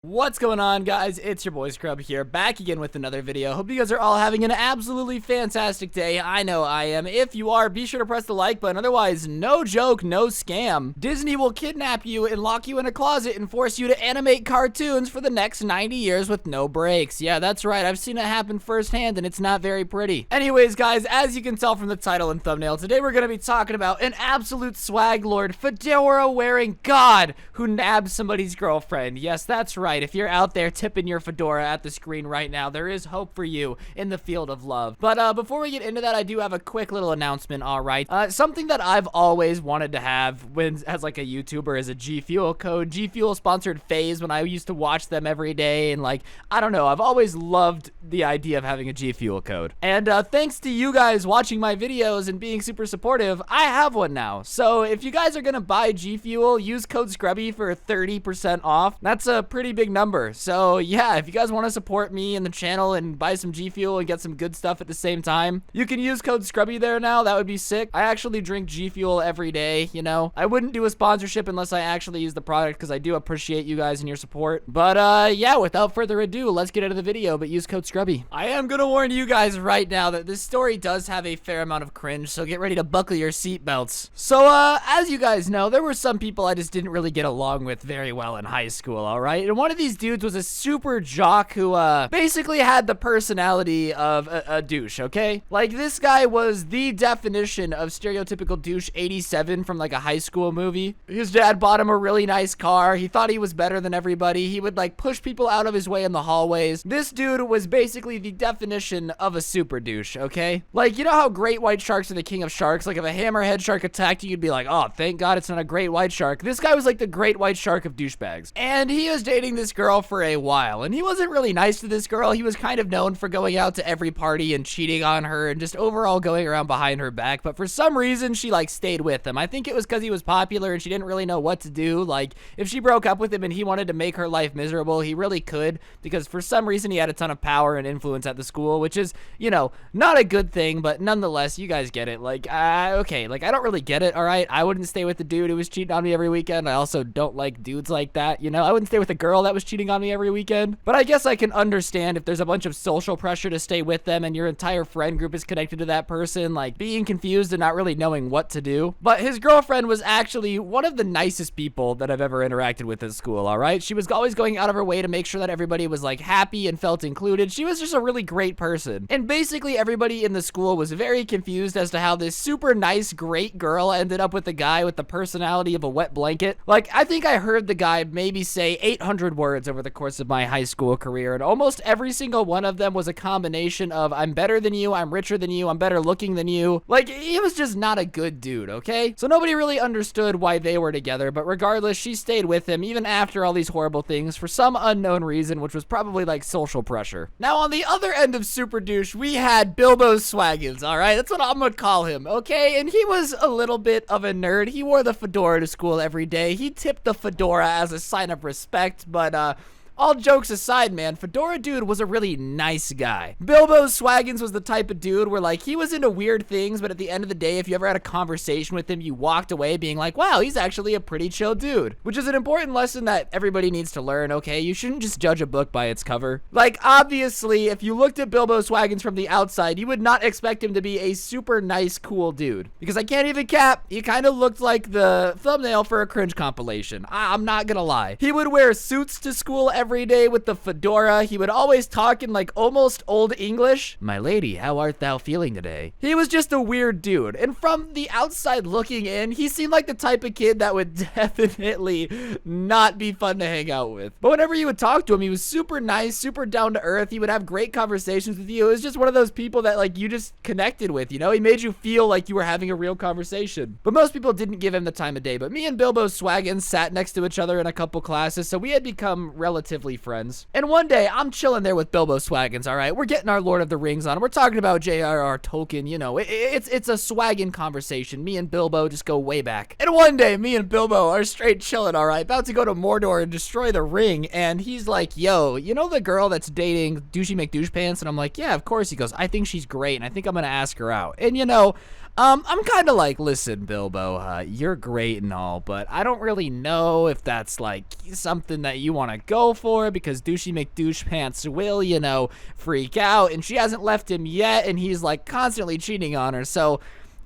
What's going on, guys? It's your boy Scrub here, back again with another video. Hope you guys are all having an absolutely fantastic day. I know I am. If you are, be sure to press the like button. Otherwise, no joke, no scam. Disney will kidnap you and lock you in a closet and force you to animate cartoons for the next 90 years with no breaks. Yeah, that's right. I've seen it happen firsthand, and it's not very pretty. Anyways, guys, as you can tell from the title and thumbnail, today we're going to be talking about an absolute swag lord, fedora-wearing god who nabbed somebody's girlfriend. Yes, that's right. If you're out there tipping your fedora at the screen right now, there is hope for you in the field of love. But before we get into that, I do have a quick little announcement, all right? Something that I've always wanted to have as like a YouTuber is a G Fuel code. G Fuel sponsored FaZe when I used to watch them every day, and like, I don't know, I've always loved the idea of having a G Fuel code. And thanks to you guys watching my videos and being super supportive, I have one now. So if you guys are gonna buy G Fuel, use code Scrubby for 30% off. That's a pretty big number. So yeah, if you guys want to support me and the channel and buy some G Fuel and get some good stuff at the same time, you can use code Scrubby there now. That would be sick. I actually drink G Fuel every day, you know. I wouldn't do a sponsorship unless I actually use the product because I do appreciate you guys and your support. But yeah, without further ado, let's get into the video, but use code Scrubby. I am gonna warn you guys right now that this story does have a fair amount of cringe, so get ready to buckle your seatbelts. So as you guys know, there were some people I just didn't really get along with very well in high school, all right? And one of these dudes was a super jock who basically had the personality of a douche, okay? Like, this guy was the definition of stereotypical douche 87 from like a high school movie. His dad bought him a really nice car. He thought he was better than everybody. He would like push people out of his way in the hallways. This dude was basically the definition of a super douche, okay? Like, you know how great white sharks are the king of sharks? Like, if a hammerhead shark attacked you, you'd be like, oh, thank God it's not a great white shark. This guy was like the great white shark of douchebags. And he was dating this girl for a while, and he wasn't really nice to this girl. He was kind of known for going out to every party and cheating on her and just overall going around behind her back, but for some reason she like stayed with him. I think it was because he was popular and she didn't really know what to do. Like, if she broke up with him and he wanted to make her life miserable, he really could, because for some reason he had a ton of power and influence at the school, which is, you know, not a good thing, but nonetheless, you guys get it. Like, okay, like, I don't really get it, all right? I wouldn't stay with the dude who was cheating on me every weekend. I also don't like dudes like that, you know? I wouldn't stay with a girl that was cheating on me every weekend. But I guess I can understand if there's a bunch of social pressure to stay with them and your entire friend group is connected to that person, like being confused and not really knowing what to do. But his girlfriend was actually one of the nicest people that I've ever interacted with at school, all right? She was always going out of her way to make sure that everybody was like happy and felt included. She was just a really great person. And basically everybody in the school was very confused as to how this super nice, great girl ended up with the guy with the personality of a wet blanket. Like, I think I heard the guy maybe say 800 words over the course of my high school career, and almost every single one of them was a combination of I'm better than you, I'm richer than you, I'm better looking than you. Like, he was just not a good dude, okay? So nobody really understood why they were together, but regardless, she stayed with him even after all these horrible things for some unknown reason, which was probably like social pressure. Now, on the other end of super douche, we had Bilbo Swaggins, all right? That's what I'm gonna call him, okay? And he was a little bit of a nerd. He wore the fedora to school every day. He tipped the fedora as a sign of respect, but all jokes aside, man, Fedora Dude was a really nice guy. Bilbo Swaggins was the type of dude where, like, he was into weird things, but at the end of the day, if you ever had a conversation with him, you walked away being like, wow, he's actually a pretty chill dude. Which is an important lesson that everybody needs to learn, okay? You shouldn't just judge a book by its cover. Like, obviously, if you looked at Bilbo Swaggins from the outside, you would not expect him to be a super nice, cool dude. Because I can't even cap, he kind of looked like the thumbnail for a cringe compilation. I'm not gonna lie. He would wear suits to school every day with the fedora. He would always talk in like almost old English. My lady, how art thou feeling today? He was just a weird dude. And from the outside looking in, he seemed like the type of kid that would definitely not be fun to hang out with. But whenever you would talk to him, he was super nice, super down to earth. He would have great conversations with you. It was just one of those people that like you just connected with, you know? He made you feel like you were having a real conversation. But most people didn't give him the time of day. But me and Bilbo Swaggins sat next to each other in a couple classes, so we had become relatively friends. And one day, I'm chilling there with Bilbo Swaggins, all right? We're getting our Lord of the Rings on. We're talking about J.R.R. Tolkien, you know. It's a swaggin' conversation. Me and Bilbo just go way back. And one day, me and Bilbo are straight chilling, all right? About to go to Mordor and destroy the ring. And he's like, yo, you know the girl that's dating Douchey McDouchepants? And I'm like, yeah, of course. He goes, I think she's great, and I think I'm gonna ask her out. And, you know, I'm kind of like, listen, Bilbo, you're great and all, but I don't really know if that's like something that you want to go for, because Douchey McDouchepants will, you know, freak out, and she hasn't left him yet, and he's like constantly cheating on her. So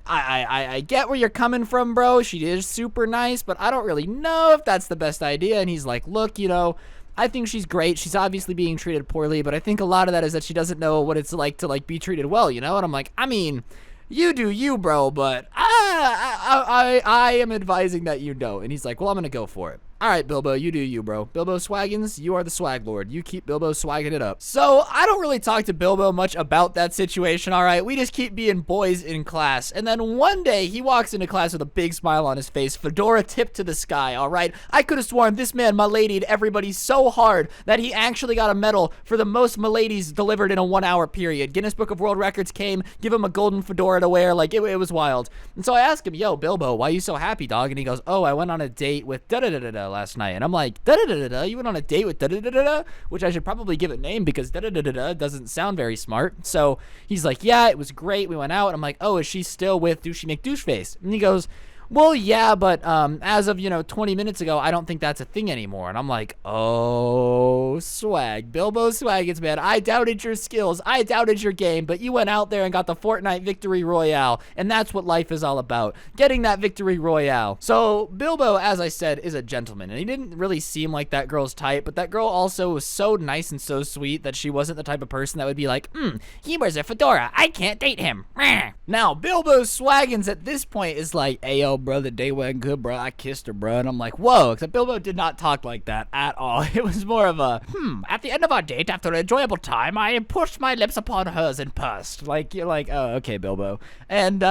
I get where you're coming from, bro. She is super nice, but I don't really know if that's the best idea. And he's like, look, you know, I think she's great. She's obviously being treated poorly, but I think a lot of that is that she doesn't know what it's like to like be treated well, you know? And I'm like, I mean, you do you, bro, but I am advising that you don't. And he's like, well, I'm gonna go for it. All right, Bilbo, you do you, bro. Bilbo Swaggins, you are the swag lord. You keep Bilbo swagging it up. So I don't really talk to Bilbo much about that situation, all right? We just keep being boys in class. And then one day, he walks into class with a big smile on his face, fedora tipped to the sky, all right? I could have sworn this man miladied everybody so hard that he actually got a medal for the most miladies delivered in a 1 hour period. Guinness Book of World Records came, give him a golden fedora to wear. Like, it was wild. And so I asked him, yo, Bilbo, why are you so happy, dog? And he goes, oh, I went on a date with da-da-da-da-da last night. And I'm like, da-da-da-da-da? You went on a date with da-da-da-da-da? Which I should probably give it a name, because da-da-da-da-da doesn't sound very smart. So he's like, yeah, it was great. We went out. And I'm like, oh, is she still with Douchey McDoucheface? And he goes, well, yeah, but as of, 20 minutes ago, I don't think that's a thing anymore. And I'm like, oh, swag. Bilbo Swaggins, man. I doubted your skills. I doubted your game, but you went out there and got the Fortnite Victory Royale, and that's what life is all about, getting that Victory Royale. So Bilbo, as I said, is a gentleman, and he didn't really seem like that girl's type, but that girl also was so nice and so sweet that she wasn't the type of person that would be like, he wears a fedora. I can't date him. Now, Bilbo Swaggins at this point is like, ayo, bro, the day went good, bro. I kissed her, bro. And I'm like, whoa, except Bilbo did not talk like that at all. It was more of a, at the end of our date, after an enjoyable time, I pushed my lips upon hers and pursed. Like, you're like, oh, okay, Bilbo. And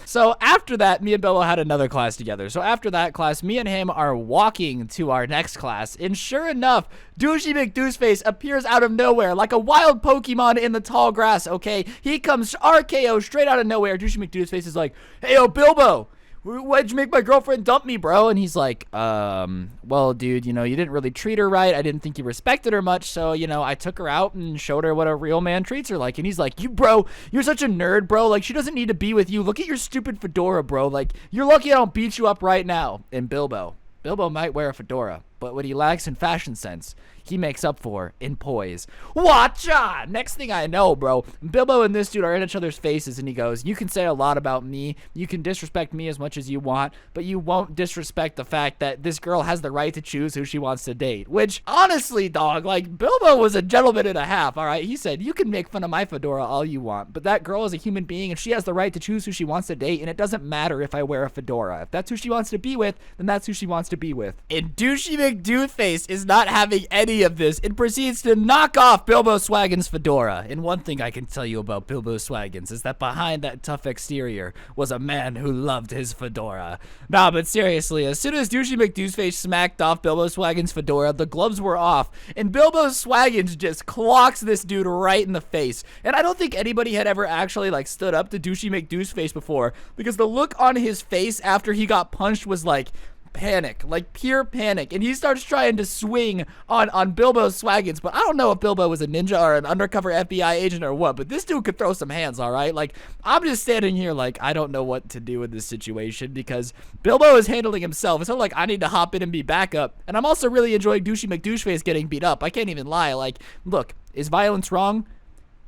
so after that, me and Bilbo had another class together. So after that class, me and him are walking to our next class, and sure enough, Douchey McDoucheface appears out of nowhere like a wild Pokemon in the tall grass, okay? He comes RKO straight out of nowhere. Douchey McDoucheface is like, hey, yo, Bilbo, why'd you make my girlfriend dump me, bro? And he's like, well, dude, you didn't really treat her right. I didn't think you respected her much. So, I took her out and showed her what a real man treats her like. And he's like, bro, you're such a nerd, bro. Like, she doesn't need to be with you. Look at your stupid fedora, bro. Like, you're lucky I don't beat you up right now. And Bilbo might wear a fedora, but what he lacks in fashion sense, he makes up for in poise. Watcha! Next thing I know, bro, Bilbo and this dude are in each other's faces, and he goes, you can say a lot about me, you can disrespect me as much as you want, but you won't disrespect the fact that this girl has the right to choose who she wants to date. Which, honestly, dog, like, Bilbo was a gentleman and a half, alright? He said, you can make fun of my fedora all you want, but that girl is a human being, and she has the right to choose who she wants to date, and it doesn't matter if I wear a fedora. If that's who she wants to be with, then that's who she wants to be with. And Douchey McDoucheface is not having any of this and proceeds to knock off Bilbo Swaggins' fedora. And one thing I can tell you about Bilbo Swaggins is that behind that tough exterior was a man who loved his fedora. Nah, but seriously, as soon as Douchey McDoucheface smacked off Bilbo Swaggins' fedora, the gloves were off, and Bilbo Swaggins just clocks this dude right in the face. And I don't think anybody had ever actually, like, stood up to Douchey McDoucheface before, because the look on his face after he got punched was like, panic, like pure panic, and he starts trying to swing on Bilbo Swaggins, but I don't know if Bilbo was a ninja or an undercover FBI agent or what, but this dude could throw some hands, all right? Like, I'm just standing here like, I don't know what to do in this situation, because Bilbo is handling himself. It's not like I need to hop in and be backup, and I'm also really enjoying Douchey McDoucheface getting beat up. I can't even lie. Like, look, is violence wrong?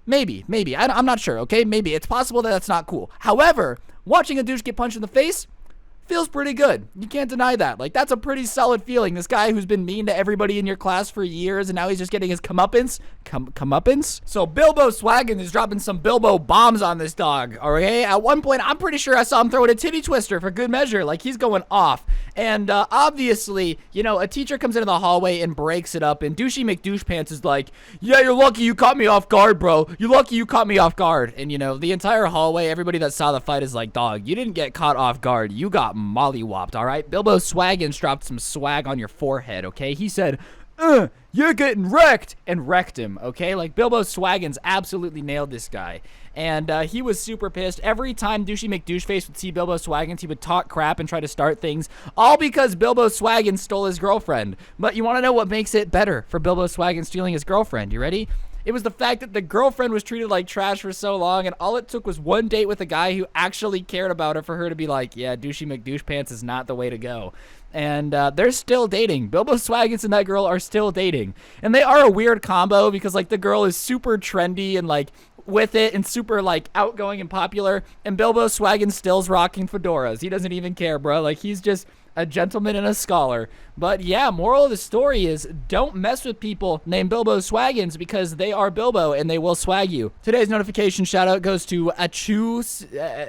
Maybe. I'm not sure, okay? Maybe. It's possible that that's not cool. However, watching a douche get punched in the face feels pretty good. You can't deny that. Like, that's a pretty solid feeling. This guy who's been mean to everybody in your class for years, and now he's just getting his comeuppance. Comeuppance? So Bilbo Swaggins is dropping some Bilbo bombs on this dog, okay? At one point, I'm pretty sure I saw him throwing a titty twister for good measure. Like, he's going off. And obviously, a teacher comes into the hallway and breaks it up, and Douchey McDouchepants is like, yeah, you're lucky you caught me off guard, bro. You're lucky you caught me off guard. And, the entire hallway, everybody that saw the fight is like, dog, you didn't get caught off guard. You got mollywopped, all right? Bilbo Swaggins dropped some swag on your forehead, okay? He said, you're getting wrecked, and wrecked him, okay? Like, Bilbo Swaggins absolutely nailed this guy. And he was super pissed. Every time Douchey McDoucheface would see Bilbo Swaggins, he would talk crap and try to start things, all because Bilbo Swaggins stole his girlfriend. But you want to know what makes it better for Bilbo Swaggins stealing his girlfriend? You ready? It was the fact that the girlfriend was treated like trash for so long, and all it took was one date with a guy who actually cared about her for her to be like, yeah, douchey McDouchepants is not the way to go. And they're still dating. Bilbo Swaggins and that girl are still dating. And they are a weird combo because, like, the girl is super trendy and, like, with it and super, like, outgoing and popular. And Bilbo Swaggins still's rocking fedoras. He doesn't even care, bro. Like, he's just a gentleman and a scholar. But yeah, moral of the story is don't mess with people named Bilbo Swaggins because they are Bilbo and they will swag you. Today's notification shout out goes to Achu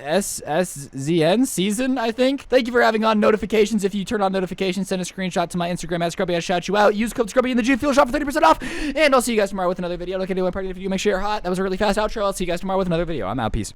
SSZN season, I think. Thank you for having on notifications. If you turn on notifications, send a screenshot to my Instagram at Scrubby. I shout you out. Use code Scrubby in the G Fuel shop for 30% off. And I'll see you guys tomorrow with another video. Look at it, part of the video. Make sure you're hot. That was a really fast outro. I'll see you guys tomorrow with another video. I'm out. Peace.